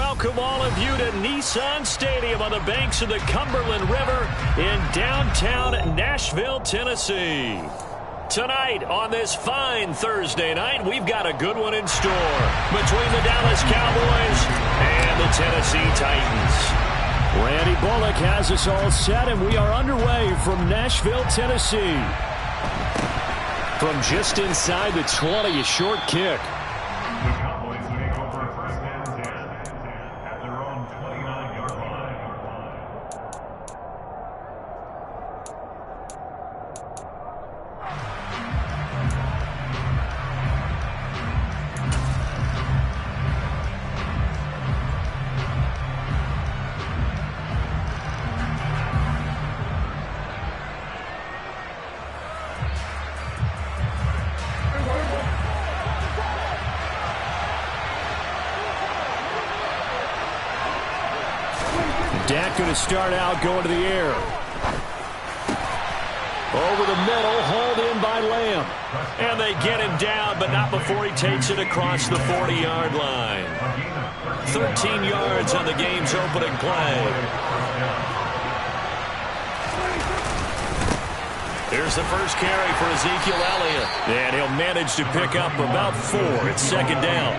welcome all of you to Nissan Stadium on the banks of the Cumberland River in downtown Nashville, Tennessee. Tonight, on this fine Thursday night, we've got a good one in store between the Dallas Cowboys and the Tennessee Titans. Randy Bullock has us all set, and we are underway from Nashville, Tennessee. From just inside the 20, a short kick. Dak going to start out going to the air. Over the middle, hauled in by Lamb. And they get him down, but not before he takes it across the 40-yard line. 13 yards on the game's opening play. Here's the first carry for Ezekiel Elliott. And he'll manage to pick up about 4 at second down.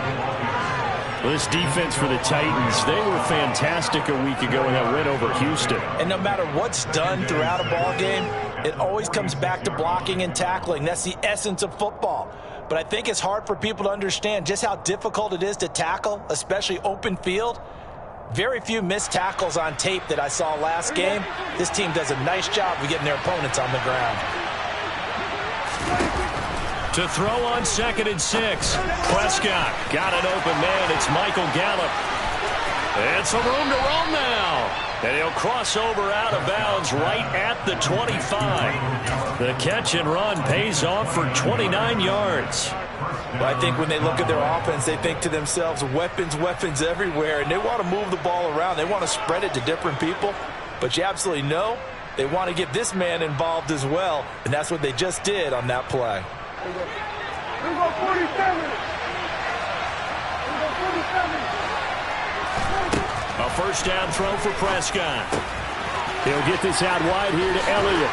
This defense for the Titans, they were fantastic a week ago in that win over Houston. And no matter what's done throughout a ball game, it always comes back to blocking and tackling. That's the essence of football. But I think it's hard for people to understand just how difficult it is to tackle, especially open field. Very few missed tackles on tape that I saw last game. This team does a nice job of getting their opponents on the ground. To throw on 2nd and 6. Prescott got an open man. It's Michael Gallup. It's a room to run now. And he'll cross over out of bounds right at the 25. The catch and run pays off for 29 yards. Well, I think when they look at their offense, they think to themselves, weapons, weapons everywhere. And they want to move the ball around. They want to spread it to different people. But you absolutely know they want to get this man involved as well. And that's what they just did on that play. We go 47. A first down throw for Prescott. He'll get this out wide here to Elliott.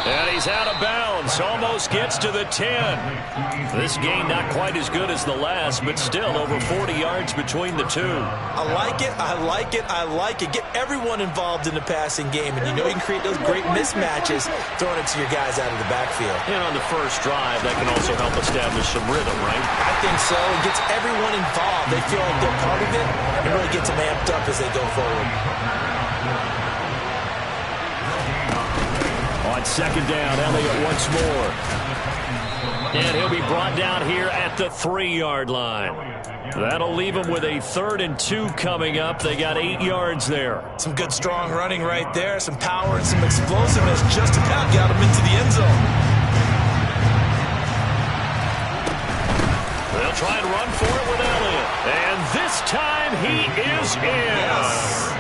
And he's out of bounds. Almost gets to the 10. This game not quite as good as the last, but still over 40 yards between the two. I like it. I like it. I like it. Get everyone involved in the passing game. And you know you can create those great mismatches throwing it to your guys out of the backfield. And on the first drive, that can also help establish some rhythm, right? I think so. It gets everyone involved. They feel like they're part of it. It really gets them amped up as they go forward. On 2nd down, Elliott once more. And he'll be brought down here at the 3-yard line. That'll leave him with a 3rd and 2 coming up. They got 8 yards there. Some good strong running right there. Some power and some explosiveness. Just about got him into the end zone. They'll try and run for it with Elliott. And this time he is in. Yes.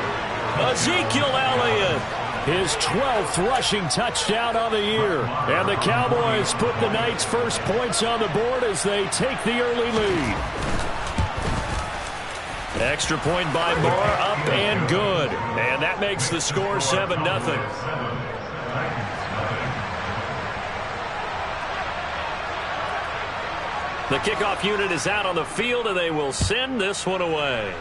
Ezekiel Elliott. His 12th rushing touchdown on the year. And the Cowboys put the night's first points on the board as they take the early lead. Extra point by Moore, up and good. And that makes the score 7-0. The kickoff unit is out on the field, and they will send this one away.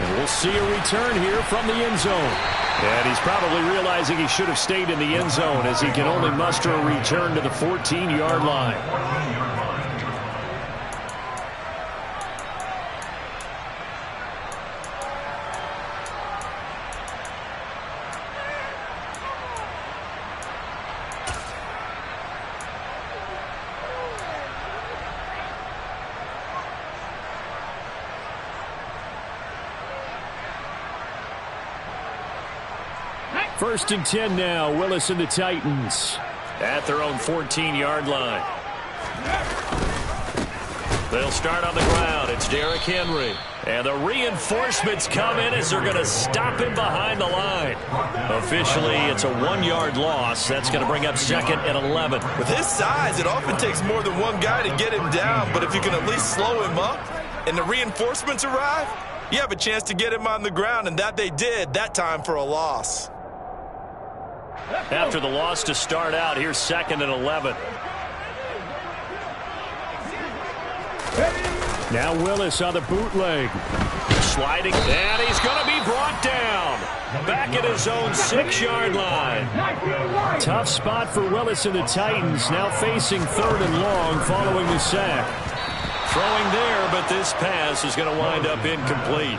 And we'll see a return here from the end zone. And he's probably realizing he should have stayed in the end zone as he can only muster a return to the 14-yard line. First and 10 now. Willis and the Titans at their own 14-yard line. They'll start on the ground. It's Derrick Henry. And the reinforcements come in as they're going to stop him behind the line. Officially, it's a 1-yard loss. That's going to bring up 2nd and 11. With his size, it often takes more than one guy to get him down. But if you can at least slow him up and the reinforcements arrive, you have a chance to get him on the ground. And that they did, that time for a loss. After the loss to start out, here's 2nd and 11. Now Willis on the bootleg. Sliding, and he's going to be brought down. Back at his own 6-yard line. Tough spot for Willis and the Titans, now facing 3rd and long following the sack. Throwing there, but this pass is going to wind up incomplete.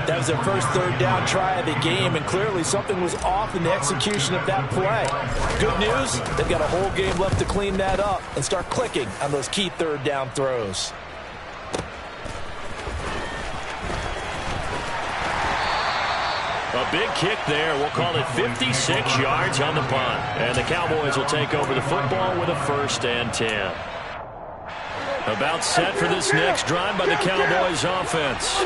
That was their first 3rd down try of the game, and clearly something was off in the execution of that play. Good news, they've got a whole game left to clean that up and start clicking on those key 3rd down throws. A big kick there. We'll call it 56 yards on the punt. And the Cowboys will take over the football with a 1st and 10. About set for this next drive by the Cowboys offense.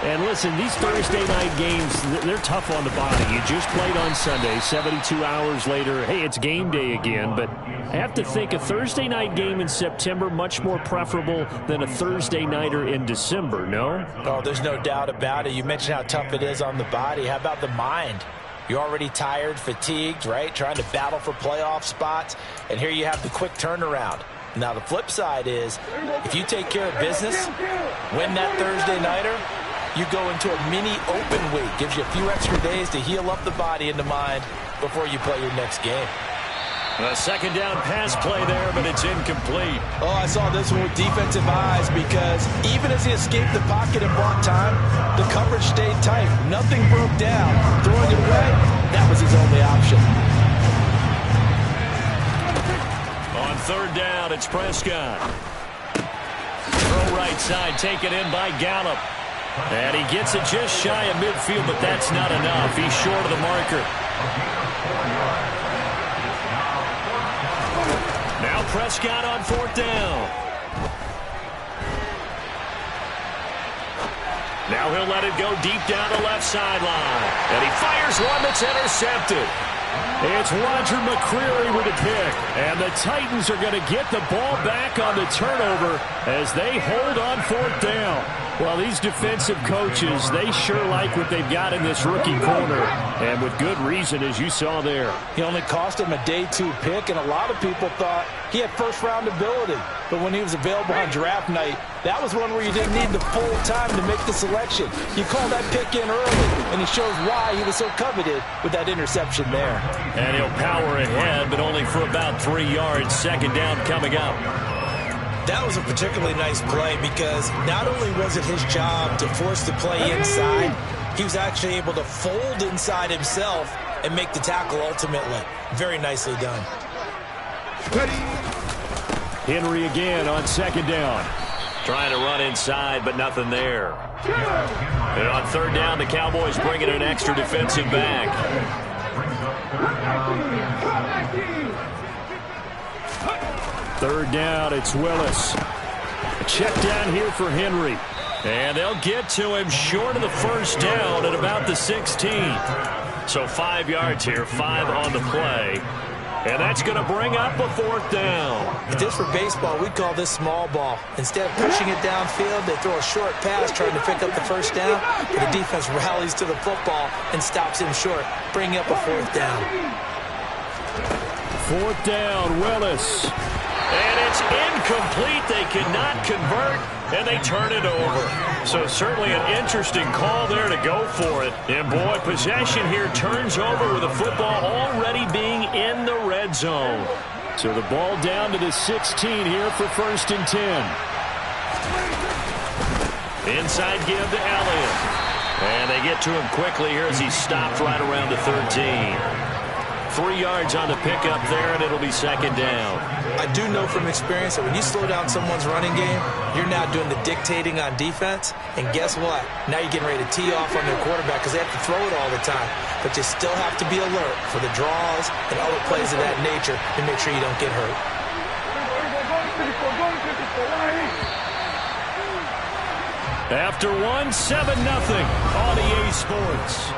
And listen, these Thursday night games, they're tough on the body. You just played on Sunday, 72 hours later. Hey, it's game day again. But I have to think a Thursday night game in September much more preferable than a Thursday nighter in December, no? Oh, there's no doubt about it. You mentioned how tough it is on the body. How about the mind? You're already tired, fatigued, right? Trying to battle for playoff spots. And here you have the quick turnaround. Now, the flip side is, if you take care of business, win that Thursday nighter, you go into a mini open week. Gives you a few extra days to heal up the body and the mind before you play your next game. A 2nd down pass play there, but it's incomplete. Oh, I saw this one with defensive eyes because even as he escaped the pocket and bought time, the coverage stayed tight. Nothing broke down. Throwing it away, that was his only option. On 3rd down, it's Prescott. Throw right side, taken in by Gallup. And he gets it just shy of midfield, but that's not enough. He's short of the marker. Now Prescott on 4th down. Now he'll let it go deep down the left sideline. And he fires one that's intercepted. It's Roger McCreary with a pick. And the Titans are going to get the ball back on the turnover as they hold on 4th down. Well, these defensive coaches, they sure like what they've got in this rookie corner. And with good reason, as you saw there. He only cost him a day 2 pick, and a lot of people thought he had first-round ability. But when he was available on draft night, that was one where you didn't need the full time to make the selection. You called that pick in early, and he shows why he was so coveted with that interception there. And he'll power ahead, but only for about 3 yards. 2nd down coming up. That was a particularly nice play because not only was it his job to force the play inside, he was actually able to fold inside himself and make the tackle ultimately. Very nicely done. Henry again on 2nd down. Trying to run inside, but nothing there. And on 3rd down, the Cowboys bringing an extra defensive back. 3rd down, it's Willis. A check down here for Henry. And they'll get to him short of the 1st down at about the 16. So 5 yards here, 5 on the play. And that's going to bring up a 4th down. If this were baseball, we'd call this small ball. Instead of pushing it downfield, they throw a short pass trying to pick up the 1st down. But the defense rallies to the football and stops him short, bringing up a 4th down. 4th down, Willis. And it's incomplete. They cannot convert, and they turn it over. So certainly an interesting call there to go for it. And, boy, possession here turns over with the football already being in the red zone. So the ball down to the 16 here for 1st and 10. Inside give to Elliott. And they get to him quickly here as he stopped right around the 13. 3 yards on the pickup there, and it'll be 2nd down. I do know from experience that when you slow down someone's running game, you're now doing the dictating on defense. And guess what? Now you're getting ready to tee off on their quarterback because they have to throw it all the time. But you still have to be alert for the draws and other plays of that nature to make sure you don't get hurt. After one, 7-0 on EA Sports.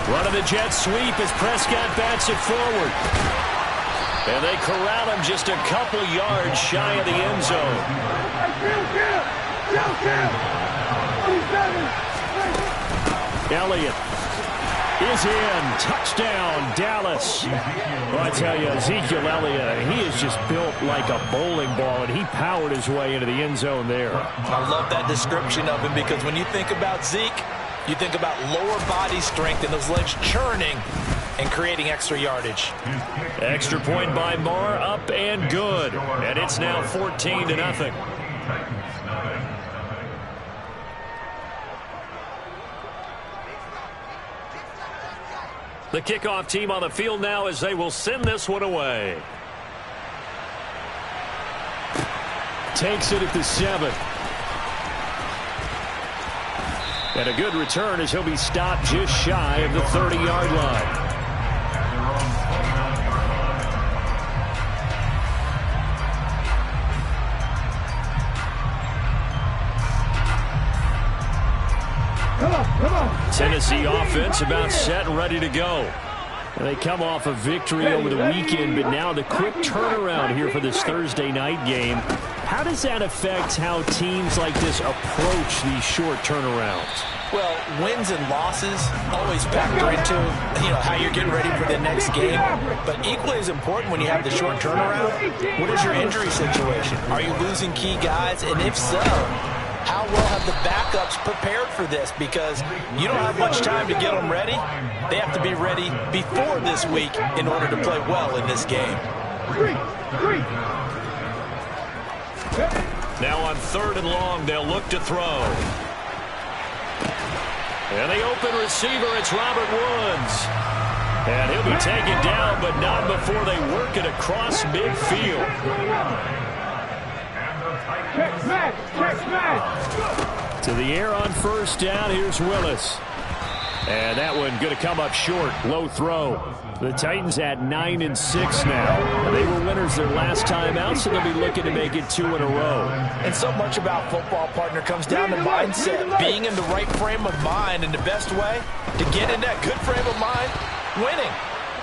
Running the jet sweep as Prescott bats it forward. And they corral him just a couple yards shy of the end zone. Elliott is in. Touchdown, Dallas. Well, I tell you, Ezekiel Elliott, he is just built like a bowling ball, and he powered his way into the end zone there. I love that description of him because when you think about Zeke, you think about lower body strength and those legs churning and creating extra yardage. Extra point by Moore, up and good. And it's now 14-0. The kickoff team on the field now as they will send this one away. Takes it at the 7. And a good return as he'll be stopped just shy of the 30-yard line. Tennessee offense about set and ready to go. And they come off a victory over the weekend, but now the quick turnaround here for this Thursday night game. How does that affect how teams like this approach these short turnarounds? Well, wins and losses always factor into, how you're getting ready for the next game. But equally as important when you have the short turnaround, what is your injury situation? Are you losing key guys? And if so, how well have the backups prepared for this? Because you don't have much time to get them ready. They have to be ready before this week in order to play well in this game. Now on 3rd and long, they'll look to throw. And the open receiver, it's Robert Woods. And he'll be taken down, but not before they work it across midfield. To the air on 1st down, here's Willis. And that one going to come up short, low throw. The Titans at 9-6 now. They were winners their last time out, so they'll be looking to make it 2 in a row. And so much about football, partner, comes down to mindset. Being in the right frame of mind, and the best way to get in that good frame of mind, winning.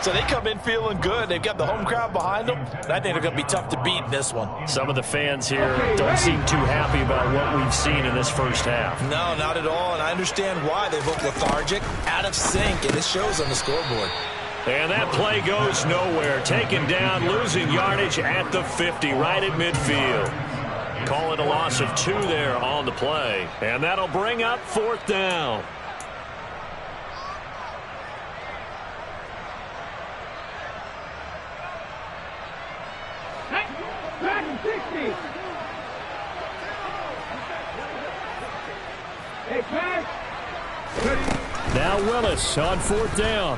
So they come in feeling good. They've got the home crowd behind them. And I think they're going to be tough to beat in this one. Some of the fans here don't seem too happy about what we've seen in this first half. No, not at all. And I understand why they look lethargic, out of sync, and it shows on the scoreboard. And that play goes nowhere. Taken down, losing yardage at the 50, right at midfield. Call it a loss of 2 there on the play. And that'll bring up 4th down. Now Willis on 4th down.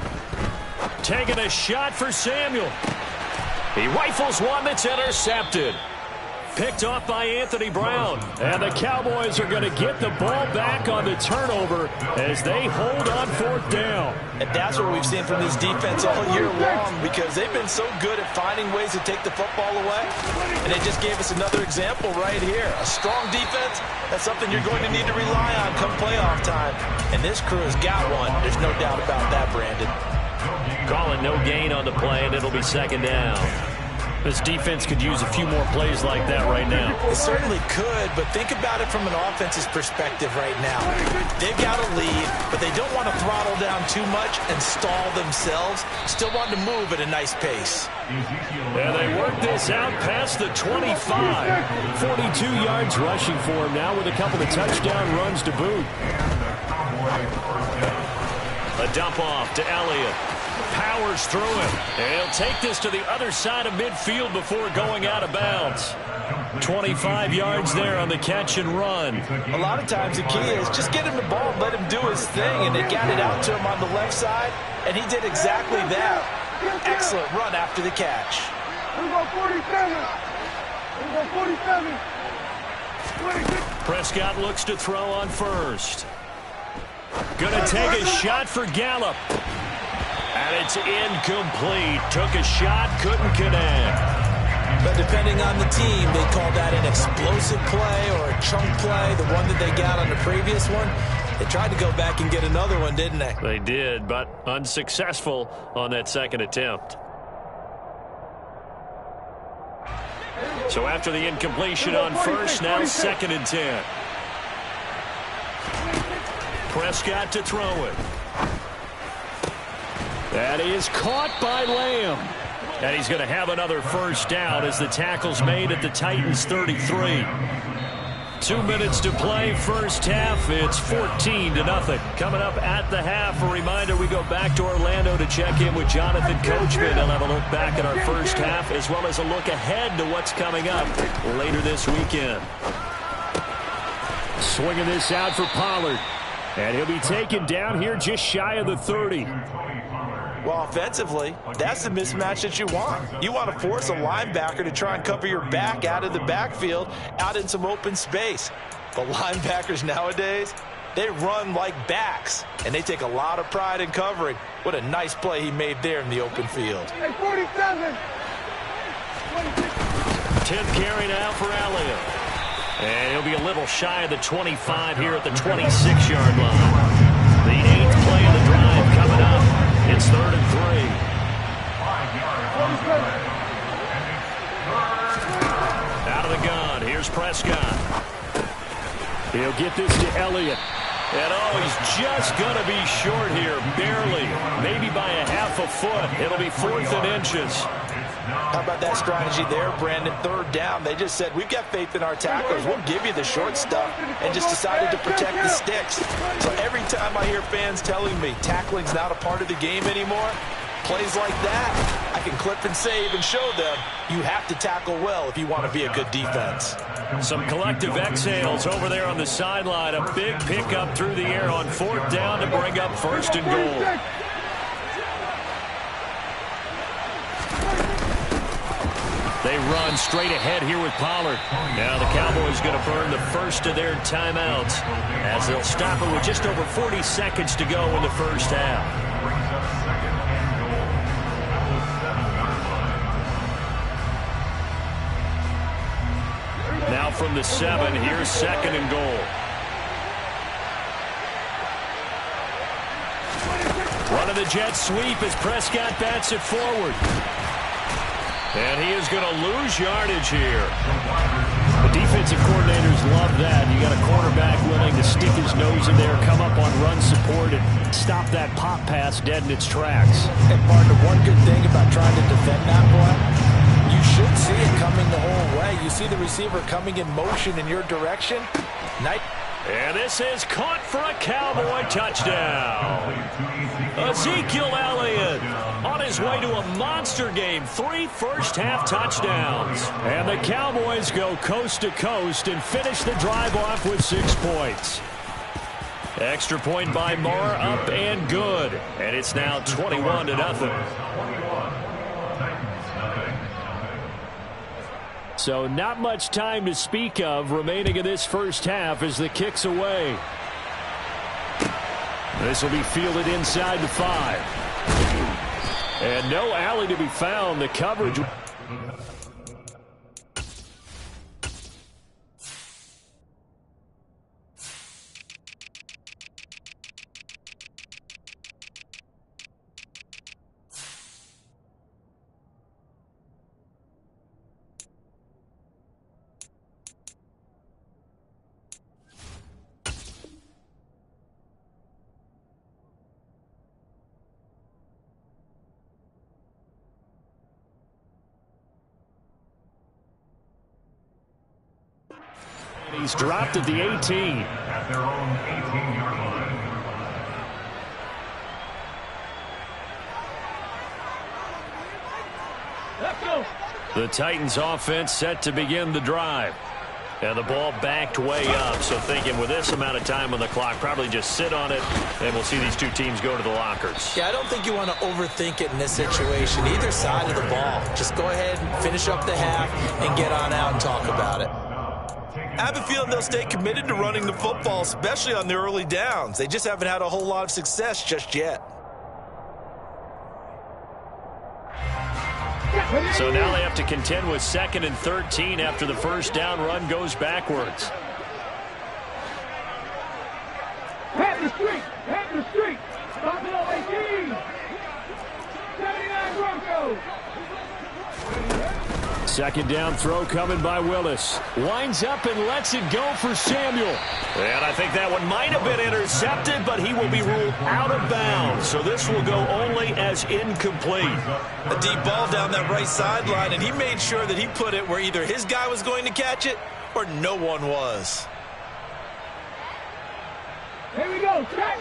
Taking a shot for Samuel. He rifles one that's intercepted. Picked off by Anthony Brown. And the Cowboys are going to get the ball back on the turnover as they hold on 4th down. And that's what we've seen from this defense all year long, because they've been so good at finding ways to take the football away. And they just gave us another example right here. A strong defense, that's something you're going to need to rely on come playoff time. And this crew has got one. There's no doubt about that, Brandon. Calling no gain on the play, and it'll be 2nd down. This defense could use a few more plays like that right now. It certainly could, but think about it from an offense's perspective right now. They've got a lead, but they don't want to throttle down too much and stall themselves. Still want to move at a nice pace. And they work this out past the 25. 42 yards rushing for him now with a couple of touchdown runs to boot. A dump off to Elliott. Powers through him. And he'll take this to the other side of midfield before going out of bounds. 25 yards there on the catch and run. A lot of times the key is just get him the ball and let him do his thing. And they got it out to him on the left side, and he did exactly that. Excellent run after the catch. Here we go, 47. Here we go, 47. Prescott looks to throw on first. Gonna take a shot for Gallup. And it's incomplete. Took a shot, couldn't connect. But depending on the team, they call that an explosive play or a chunk play, the one that they got on the previous one. They tried to go back and get another one, didn't they? They did, but unsuccessful on that second attempt. So after the incompletion on first, now 2nd and 10. Prescott to throw it. That is caught by Lamb. And he's going to have another first down as the tackle's made at the Titans' 33. 2 minutes to play, first half. It's 14-0. Coming up at the half, a reminder, we go back to Orlando to check in with Jonathan Coachman. He'll have a look back at our first half as well as a look ahead to what's coming up later this weekend. Swinging this out for Pollard. And he'll be taken down here just shy of the 30. Well, offensively, that's the mismatch that you want. You want to force a linebacker to try and cover your back out of the backfield, out in some open space. The linebackers nowadays, they run like backs, and they take a lot of pride in covering. What a nice play he made there in the open field. Hey, 47. 10th carry now for Elliott. And he'll be a little shy of the 25 here at the 26-yard line. The 8th play of the drive coming up. It's 3rd and 3. Out of the gun. Here's Prescott. He'll get this to Elliott. And he's just going to be short here, barely. Maybe by a half a foot. It'll be 4th and inches. How about that strategy there, Brandon? 3rd down. They just said, we've got faith in our tacklers. We'll give you the short stuff, and just decided to protect the sticks. So every time I hear fans telling me tackling's not a part of the game anymore, plays like that, I can clip and save and show them you have to tackle well if you want to be a good defense. Some collective exhales over there on the sideline. A big pickup through the air on 4th down to bring up 1st and goal. They run straight ahead here with Pollard. Now the Cowboys going to burn the first of their timeouts as they'll stop it with just over 40 seconds to go in the first half. Now from the 7, here's 2nd and goal. Running the jet sweep as Prescott bats it forward. And he is going to lose yardage here. The defensive coordinators love that. You got a quarterback willing to stick his nose in there, come up on run support, and stop that pop pass dead in its tracks. And partner, one good thing about trying to defend that play, you should see it coming the whole way. You see the receiver coming in motion in your direction. And this is caught for a Cowboy touchdown. Ezekiel Elliott on his way to a monster game. 3 first-half touchdowns. And the Cowboys go coast to coast and finish the drive off with 6 points. Extra point by Moore, up and good. And it's now 21-0. So not much time to speak of remaining in this first half as the kick's away. This will be fielded inside the 5. And no alley to be found. The coverage. He's dropped at the 18. At their own 18-yard line. Let's go. The Titans offense set to begin the drive. And the ball backed way up. So thinking with this amount of time on the clock, probably just sit on it, and we'll see these two teams go to the lockers. Yeah, I don't think you want to overthink it in this situation. Either side of the ball. Just go ahead and finish up the half and get on out and talk about it. I have a feeling they'll stay committed to running the football, especially on the early downs. They just haven't had a whole lot of success just yet. So now they have to contend with 2nd and 13 after the first down run goes backwards. Pat the street! Pat the street! Boovenile 18! 79 Broncos! Second down throw coming by Willis. Winds up and lets it go for Samuel. And I think that one might have been intercepted, but he will be ruled out of bounds. So this will go only as incomplete. A deep ball down that right sideline, and he made sure that he put it where either his guy was going to catch it or no one was. Here we go, check!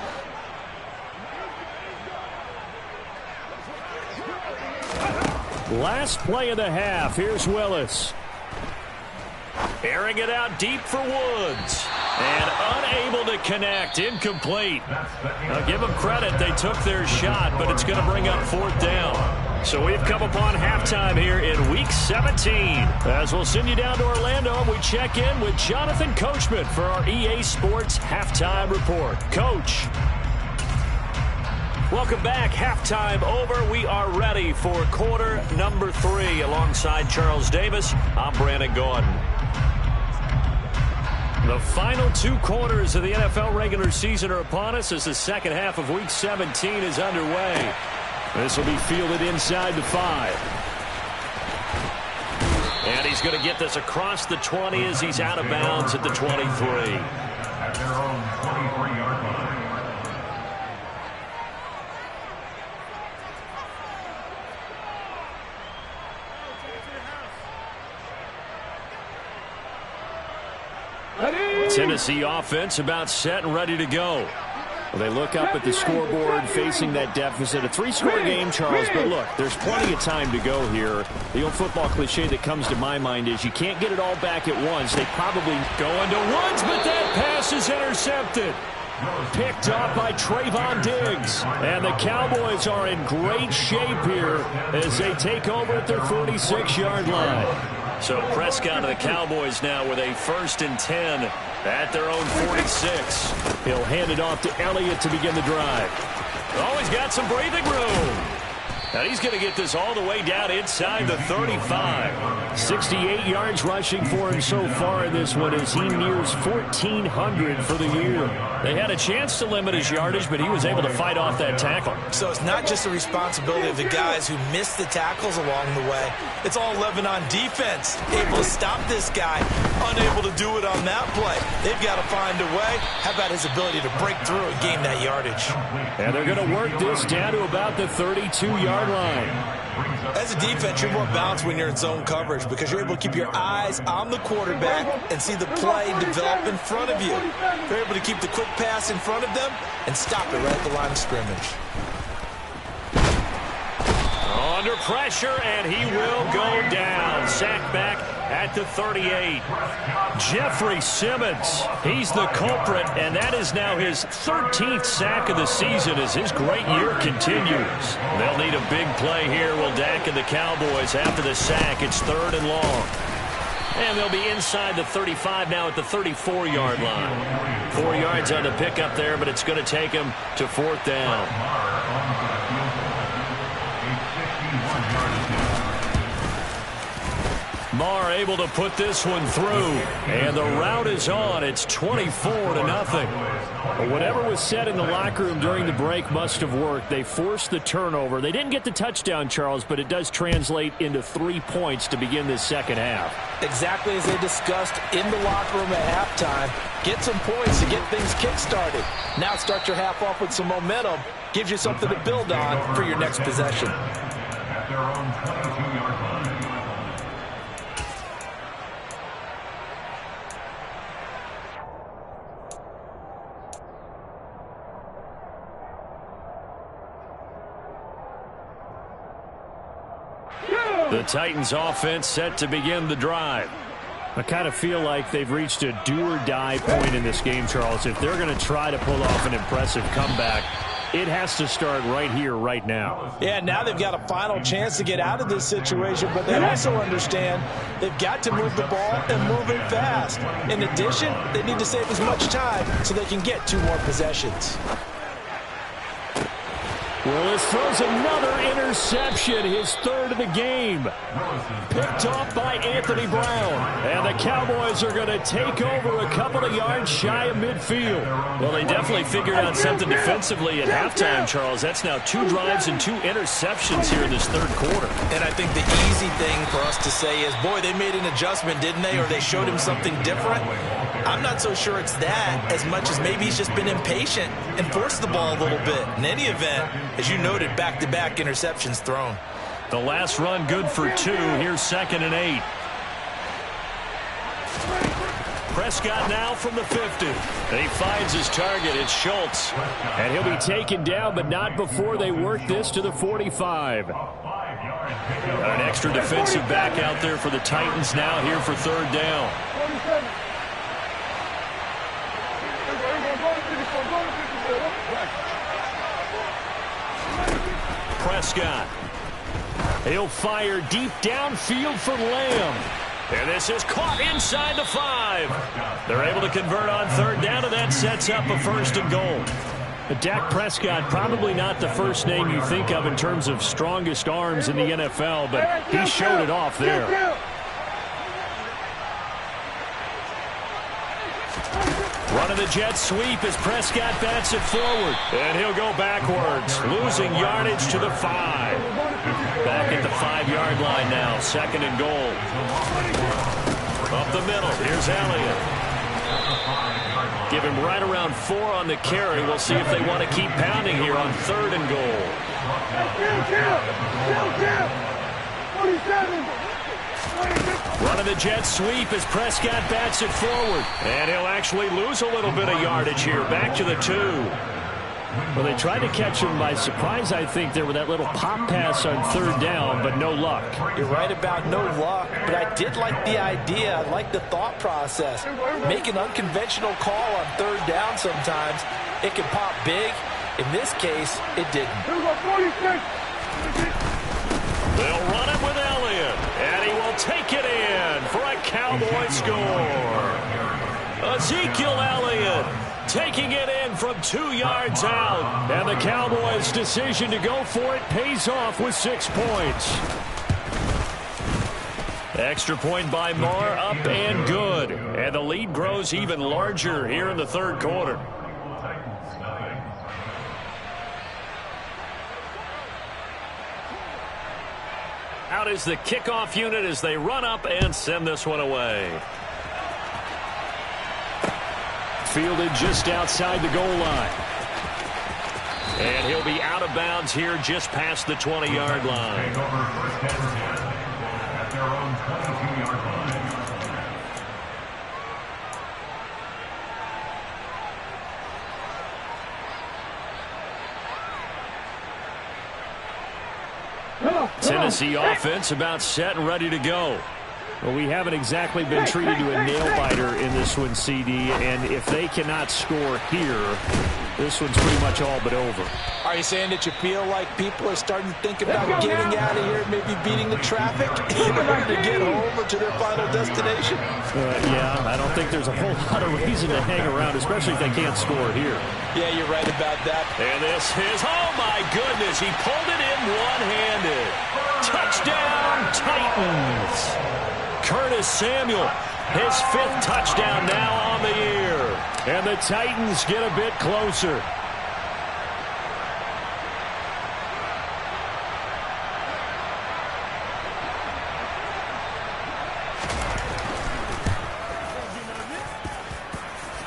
Last play of the half. Here's Willis. Airing it out deep for Woods. And unable to connect. Incomplete. Now give them credit. They took their shot, but it's going to bring up 4th down. So we've come upon halftime here in Week 17. As we'll send you down to Orlando, and we check in with Jonathan Coachman for our EA Sports Halftime Report. Coach. Welcome back. Halftime over. We are ready for quarter number 3. Alongside Charles Davis, I'm Brandon Gordon. The final 2 quarters of the NFL regular season are upon us as the second half of Week 17 is underway. This will be fielded inside the 5. And he's going to get this across the 20 as he's out of bounds at the 23. At their own 23-yard line. Tennessee offense about set and ready to go. Well, they look up at the scoreboard facing that deficit. A 3-score game, Charles, but look, there's plenty of time to go here. The old football cliche that comes to my mind is you can't get it all back at once. They probably go into Woods, but that pass is intercepted. Picked off by Trayvon Diggs. And the Cowboys are in great shape here as they take over at their 46-yard line. So Prescott of the Cowboys now with a 1st and 10 at their own 46. He'll hand it off to Elliott to begin the drive. Oh, he's got some breathing room. And he's going to get this all the way down inside the 35. 68 yards rushing for him so far in this one as he nears 1,400 for the year. They had a chance to limit his yardage, but he was able to fight off that tackle. So it's not just the responsibility of the guys who missed the tackles along the way. It's all 11 on defense. Able to stop this guy, unable to do it on that play. They've got to find a way. How about his ability to break through and gain that yardage? And they're going to work this down to about the 32-yard line. As a defense, you're more balanced when you're in zone coverage because you're able to keep your eyes on the quarterback and see the play develop in front of you. You're able to keep the quick pass in front of them and stop it right at the line of scrimmage. Under pressure, and he will go down. Sacked back at the 38. Jeffrey Simmons, he's the culprit, and that is now his 13th sack of the season as his great year continues. They'll need a big play here, will Dak and the Cowboys after the sack. It's 3rd and long. And they'll be inside the 35 now at the 34-yard line. 4 yards on the pickup there, but it's going to take him to 4th down. Marr able to put this one through, and the route is on. It's 24-0. Well, whatever was said in the locker room during the break must have worked. They forced the turnover. They didn't get the touchdown, Charles, but it does translate into 3 points to begin this second half. Exactly as they discussed in the locker room at halftime. Get some points to get things kick-started. Now start your half off with some momentum. Gives you something to build on for your next possession. At their own 22-yard line. The Titans offense set to begin the drive. I kind of feel like they've reached a do-or-die point in this game, Charles. If they're going to try to pull off an impressive comeback, It has to start right here, right now. Yeah, now they've got a final chance to get out of this situation, but they also understand they've got to move the ball and move it fast. In addition, they need to save as much time so they can get 2 more possessions. Willis throws another interception, his 3rd of the game. Picked off by Anthony Brown. And the Cowboys are going to take over a couple of yards shy of midfield. Well, they definitely figured out something defensively at halftime, Charles. That's now 2 drives and 2 interceptions here in this 3rd quarter. And I think the easy thing for us to say is, boy, they made an adjustment, didn't they? Or they showed him something different. I'm not so sure it's that as much as maybe he's just been impatient and forced the ball a little bit. In any event, as you noted, back-to-back interceptions thrown. The last run good for 2. Here's 2nd and 8. Prescott now from the 50. And he finds his target. It's Schultz. And he'll be taken down, but not before they work this to the 45. Got an extra defensive back out there for the Titans now here for 3rd down. Prescott. He'll fire deep downfield for Lamb. And this is caught inside the 5. They're able to convert on 3rd down, and that sets up a 1st and goal. But Dak Prescott, probably not the first name you think of in terms of strongest arms in the NFL, but he showed it off there. Running the jet sweep as Prescott bats it forward. And he'll go backwards, losing yardage to the 5. Back at the 5-yard line now, 2nd and goal. Up the middle, here's Elliott. Give him right around 4 on the carry. We'll see if they want to keep pounding here on 3rd and goal. 47. Running the jet sweep as Prescott bats it forward. And he'll actually lose a little bit of yardage here. Back to the 2. Well, they tried to catch him by surprise, I think, there with that little pop pass on 3rd down, but no luck. You're right about no luck, but I did like the idea. I like the thought process. Make an unconventional call on 3rd down sometimes. It can pop big. In this case, it didn't. They'll run it with Elliott, and he will take it in for a Cowboy score. Ezekiel Elliott taking it in from 2 yards out, and the Cowboys' decision to go for it pays off with 6 points. Extra point by Moore, up and good, and the lead grows even larger here in the 3rd quarter. Out is the kickoff unit as they run up and send this one away. Fielded just outside the goal line. And he'll be out of bounds here just past the 20-yard line. At their own 22-yard line. Tennessee offense about set and ready to go. Well, we haven't exactly been treated to a nail-biter in this one, CD, and if they cannot score here, this one's pretty much all but over. Are you saying that you feel like people are starting to think about getting out of here, maybe beating the traffic in order to get home or to their final destination? Yeah, I don't think there's a whole lot of reason to hang around, especially if they can't score here. Yeah, you're right about that. And this is, oh my goodness, he pulled it in one-handed. Touchdown, Titans. Curtis Samuel, his 5th touchdown now on the year. And the Titans get a bit closer.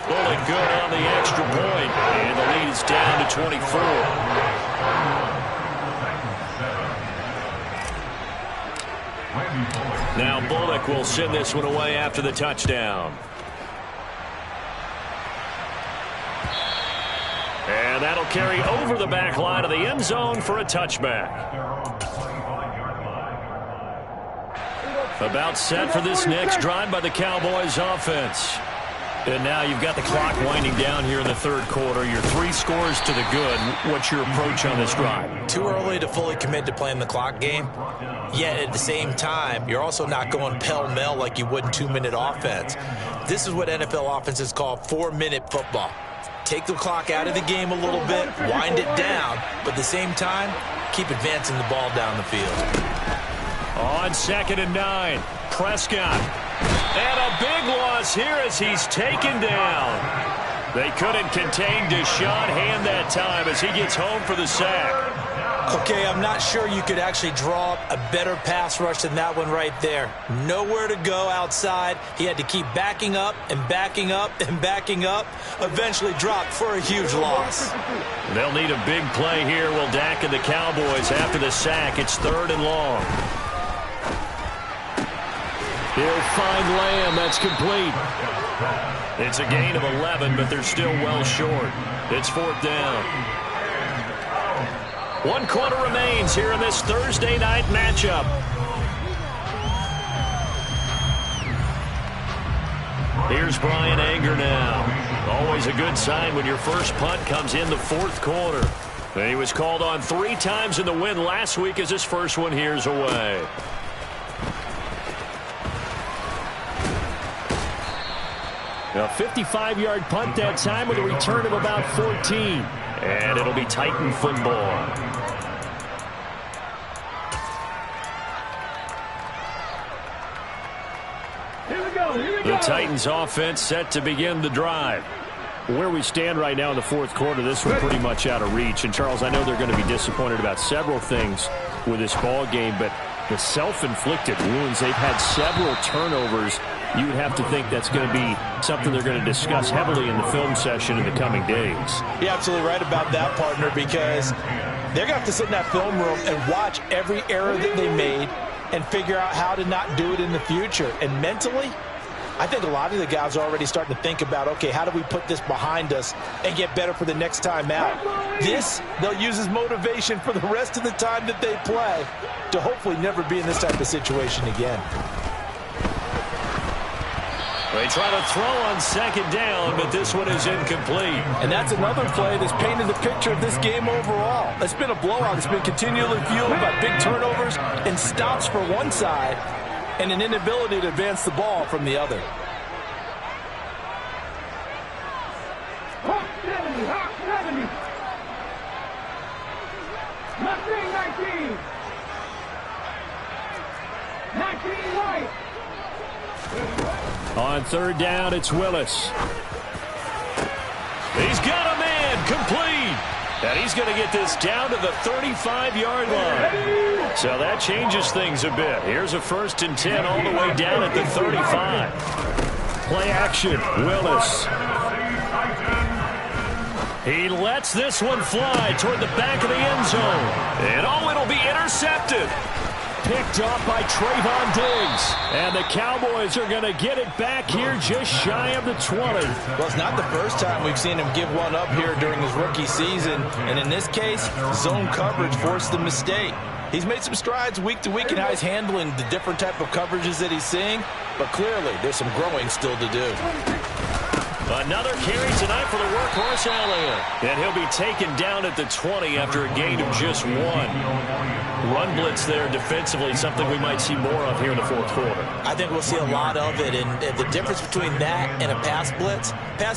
Bullet good on the extra point, and the lead is down to 24. Now Bullock will send this one away after the touchdown. And that'll carry over the back line of the end zone for a touchback. About set for this next drive by the Cowboys offense. And now you've got the clock winding down here in the third quarter. You're 3 scores to the good. What's your approach on this drive? Too early to fully commit to playing the clock game. Yet at the same time, you're also not going pell-mell like you would in 2-minute offense. This is what NFL offenses call 4-minute football. Take the clock out of the game a little bit, wind it down, but at the same time, keep advancing the ball down the field. On 2nd and 9, Prescott. And a big loss here as he's taken down. They couldn't contain Deshaun Hand that time as he gets home for the sack. Okay, I'm not sure you could actually draw up a better pass rush than that one right there. Nowhere to go outside. He had to keep backing up and backing up and backing up. Eventually dropped for a huge loss. They'll need a big play here. Will Dak and the Cowboys after the sack. It's 3rd and long. He'll find Lamb. That's complete. It's a gain of 11, but they're still well short. It's 4th down. 1 quarter remains here in this Thursday night matchup. Here's Brian Anger now. Always a good sign when your first punt comes in the 4th quarter. And he was called on 3 times in the win last week as his first one here's away. A 55-yard punt that time with a return of about 14. And it'll be Titan football. The Titans offense set to begin the drive. Where we stand right now in the 4th quarter, this one pretty much out of reach. And, Charles, I know they're going to be disappointed about several things with this ball game, but the self-inflicted wounds, they've had several turnovers. You would have to think that's going to be something they're going to discuss heavily in the film session in the coming days. You're absolutely right about that, partner, because they're going to have to sit in that film room and watch every error that they made and figure out how to not do it in the future. And mentally, I think a lot of the guys are already starting to think about, okay, how do we put this behind us and get better for the next time out? This, they'll use as motivation for the rest of the time that they play to hopefully never be in this type of situation again. They try to throw on 2nd down, but this one is incomplete. And that's another play that's painted the picture of this game overall. It's been a blowout. It's been continually fueled by big turnovers and stops for one side and an inability to advance the ball from the other. Hawk 70, Hawk 70. Mustang 19. 19 White. On 3rd down, it's Willis. He's got a man complete. And he's going to get this down to the 35-yard line. So that changes things a bit. Here's a 1st and 10 all the way down at the 35. Play action, Willis. He lets this one fly toward the back of the end zone. And it'll be intercepted. Picked off by Trayvon Diggs. And the Cowboys are going to get it back here just shy of the 20. Well, it's not the first time we've seen him give one up here during his rookie season. And in this case, zone coverage forced the mistake. He's made some strides week to week in how he's handling the different type of coverages that he's seeing. But clearly, there's some growing still to do. Another carry tonight for the workhorse Elliott. And he'll be taken down at the 20 after a gain of just 1. Run blitz there defensively, something we might see more of here in the 4th quarter. I think we'll see a lot of it. And the difference between that and a pass blitz,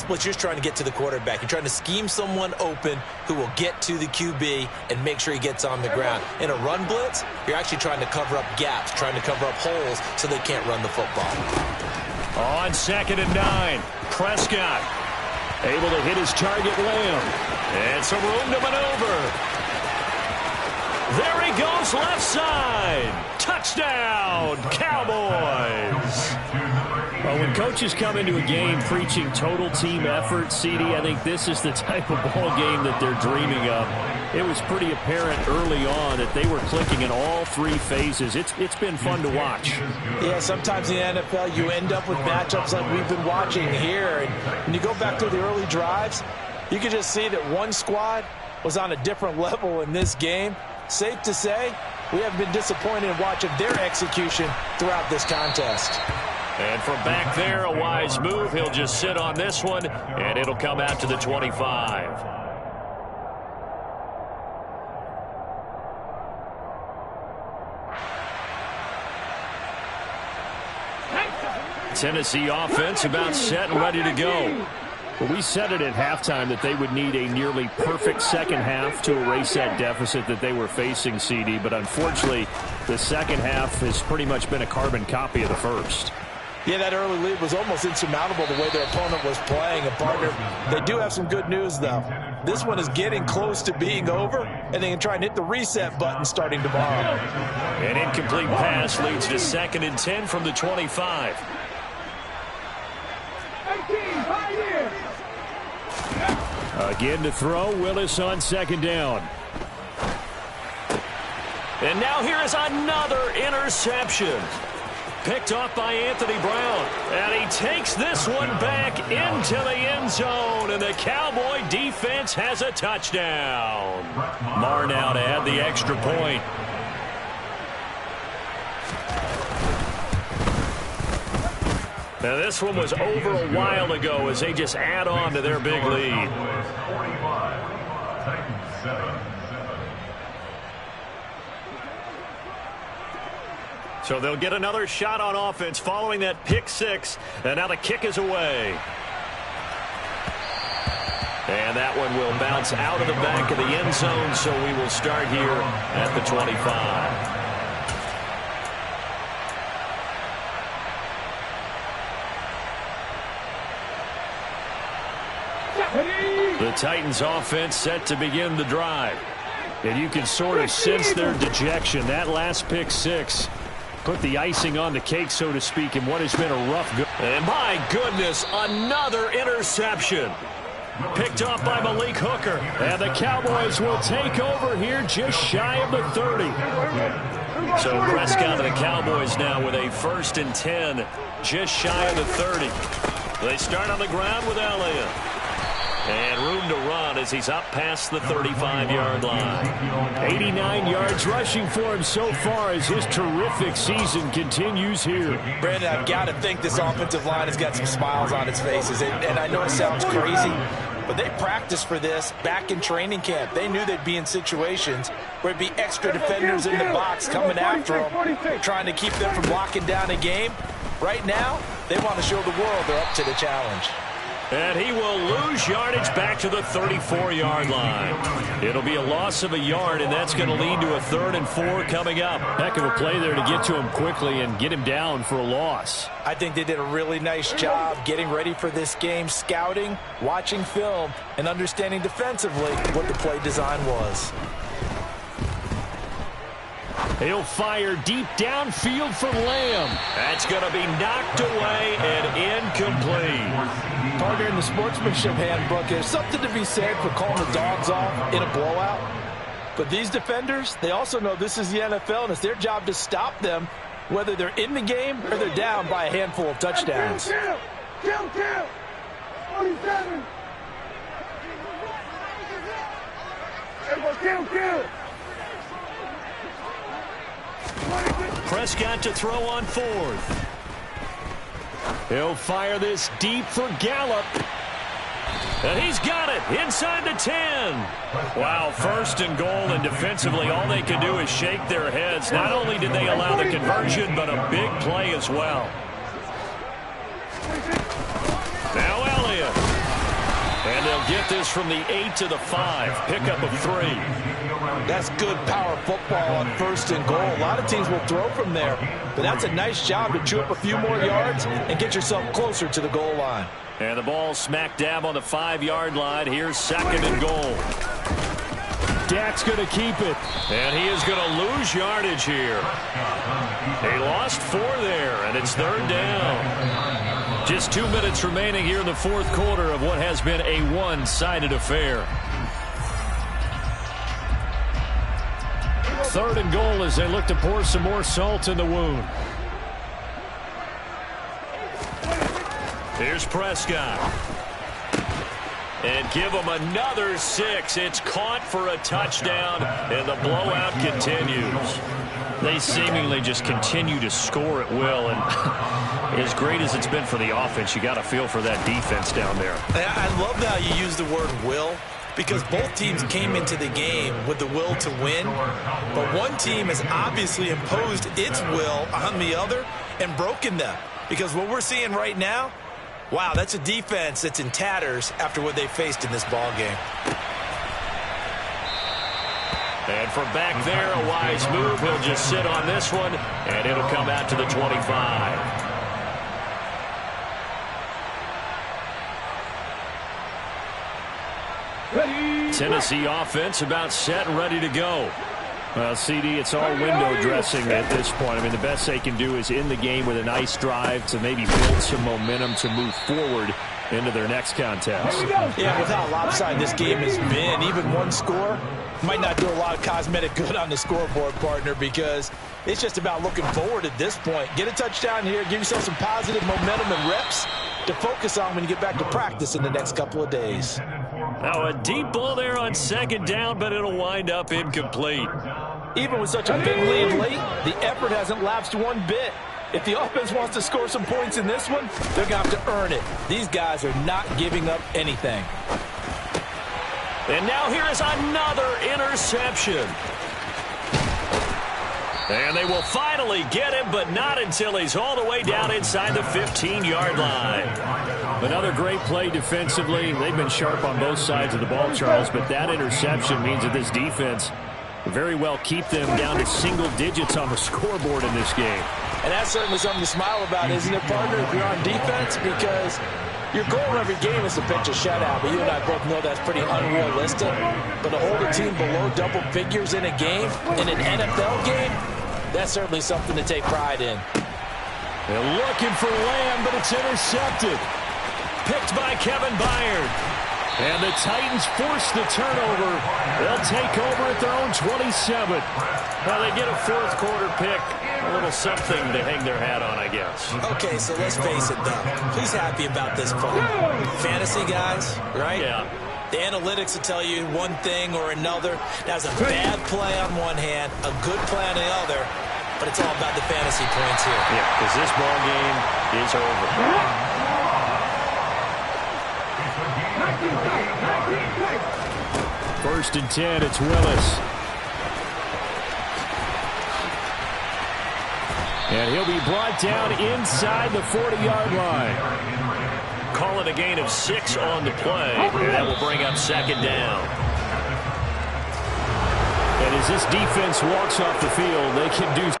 you're just trying to get to the quarterback. You're trying to scheme someone open who will get to the QB and make sure he gets on the ground. In a run blitz, you're actually trying to cover up gaps, trying to cover up holes so they can't run the football. On 2nd and 9, Prescott able to hit his target Lamb. And some room to maneuver. There he goes left side. Touchdown, Cowboys. Well, when coaches come into a game preaching total team effort, CD, I think this is the type of ball game that they're dreaming of. It was pretty apparent early on that they were clicking in all 3 phases. It's been fun to watch. Yeah, sometimes in the NFL you end up with matchups like we've been watching here. And when you go back to the early drives, you can just see that one squad was on a different level in this game. Safe to say, we haven't been disappointed in watching their execution throughout this contest. And from back there, a wise move. He'll just sit on this one, and it'll come out to the 25. Tennessee offense about set and ready to go. Well, we said it at halftime that they would need a nearly perfect second half to erase that deficit that they were facing, CD. But unfortunately, the second half has pretty much been a carbon copy of the first. Yeah, that early lead was almost insurmountable the way their opponent was playing. And, partner, they do have some good news, though. This one is getting close to being over, and they can try and hit the reset button starting tomorrow. An incomplete pass leads to 2nd and 10 from the 25. Again to throw, Willis on 2nd down. And now here is another interception. Picked off by Anthony Brown. And he takes this one back into the end zone. And the Cowboy defense has a touchdown. Marr now to add the extra point. Now this one was over a while ago as they just add on to their big lead. So they'll get another shot on offense following that pick 6. And now the kick is away. And that one will bounce out of the back of the end zone, so we will start here at the 25. The Titans offense set to begin the drive. And you can sort of sense their dejection. That last pick 6 put the icing on the cake, so to speak, in what has been a rough go. And my goodness, another interception. Picked off by Malik Hooker. And the Cowboys will take over here just shy of the 30. So Prescott and the Cowboys now with a 1st and 10, just shy of the 30. They start on the ground with Elliott. And room to run as he's up past the 35-yard line. 89 yards rushing for him so far as his terrific season continues here. Brandon, I've got to think this offensive line has got some smiles on its faces. And I know it sounds crazy, but they practiced for this back in training camp. They knew they'd be in situations where it'd be extra defenders in the box coming after them, trying to keep them from locking down a game. Right now, they want to show the world they're up to the challenge. And he will lose yardage back to the 34-yard line. It'll be a loss of a yard, and that's going to lead to a 3rd and 4 coming up. Heck of a play there to get to him quickly and get him down for a loss. I think they did a really nice job getting ready for this game, scouting, watching film, and understanding defensively what the play design was. He'll fire deep downfield for Lamb. That's going to be knocked away and incomplete. Partner, in the sportsmanship handbook, there's something to be said for calling the dogs off in a blowout. But these defenders, they also know this is the NFL, and it's their job to stop them, whether they're in the game or they're down by a handful of touchdowns. Count. 47. Count. Prescott to throw on 4th. He'll fire this deep for Gallup. And he's got it inside the 10. Wow, 1st and goal, and defensively all they can do is shake their heads. Not only did they allow the conversion, but a big play as well. Now Elliott. And they'll get this from the 8 to the 5. Pickup of 3. That's good power football on 1st and goal. A lot of teams will throw from there, but that's a nice job to chew up a few more yards and get yourself closer to the goal line. And the ball smack dab on the 5-yard line. Here's 2nd and goal. Dak's going to keep it. And he is going to lose yardage here. They lost 4 there, and it's 3rd down. Just 2 minutes remaining here in the 4th quarter of what has been a one-sided affair. 3rd and goal as they look to pour some more salt in the wound. Here's Prescott. And give him another 6. It's caught for a touchdown, and the blowout continues. They seemingly just continue to score at will, and As great as it's been for the offense, you got to feel for that defense down there. I love how you use the word will, because both teams came into the game with the will to win, but one team has obviously imposed its will on the other and broken them. Because what we're seeing right now, wow, that's a defense that's in tatters after what they faced in this ball game. And from back there, a wise move. He'll just sit on this one, and it'll come out to the 25. Tennessee offense about set and ready to go. Well, CD, it's all window dressing at this point. I mean, the best they can do is in the game with a nice drive to maybe build some momentum to move forward into their next contest. Yeah, with how lopsided this game has been, even one score might not do a lot of cosmetic good on the scoreboard, partner, because it's just about looking forward at this point. Get a touchdown here, give yourself some positive momentum and reps to focus on when you get back to practice in the next couple of days. Now a deep ball there on second down, but it'll wind up incomplete. Even with such a big lead late, the effort hasn't lapsed one bit. If the offense wants to score some points in this one, they're going to have to earn it. These guys are not giving up anything. And now here is another interception. And they will finally get him, but not until he's all the way down inside the 15-yard line. Another great play defensively. They've been sharp on both sides of the ball, Charles, but that interception means that this defense very well keep them down to single digits on the scoreboard in this game. And that's certainly something to smile about, isn't it, partner, if you're on defense? Because your goal in every game is to pitch a shutout, but you and I both know that's pretty unrealistic. But to hold a team below double figures in a game, in an NFL game, that's certainly something to take pride in. They're looking for Lamb, but it's intercepted. Picked by Kevin Byard. And the Titans force the turnover. They'll take over at their own 27. Well, they get a fourth quarter pick. A little something to hang their hat on, I guess. Okay, so let's face it, though. Who's happy about this play? Fantasy guys, right? Yeah. The analytics will tell you one thing or another. That's a bad play on one hand, a good play on the other, but it's all about the fantasy points here. Yeah, because this ball game is over. First and 10, it's Willis. And he'll be brought down inside the 40-yard line. Call it a gain of 6 on the play, and that will bring up second down. And as this defense walks off the field, they can do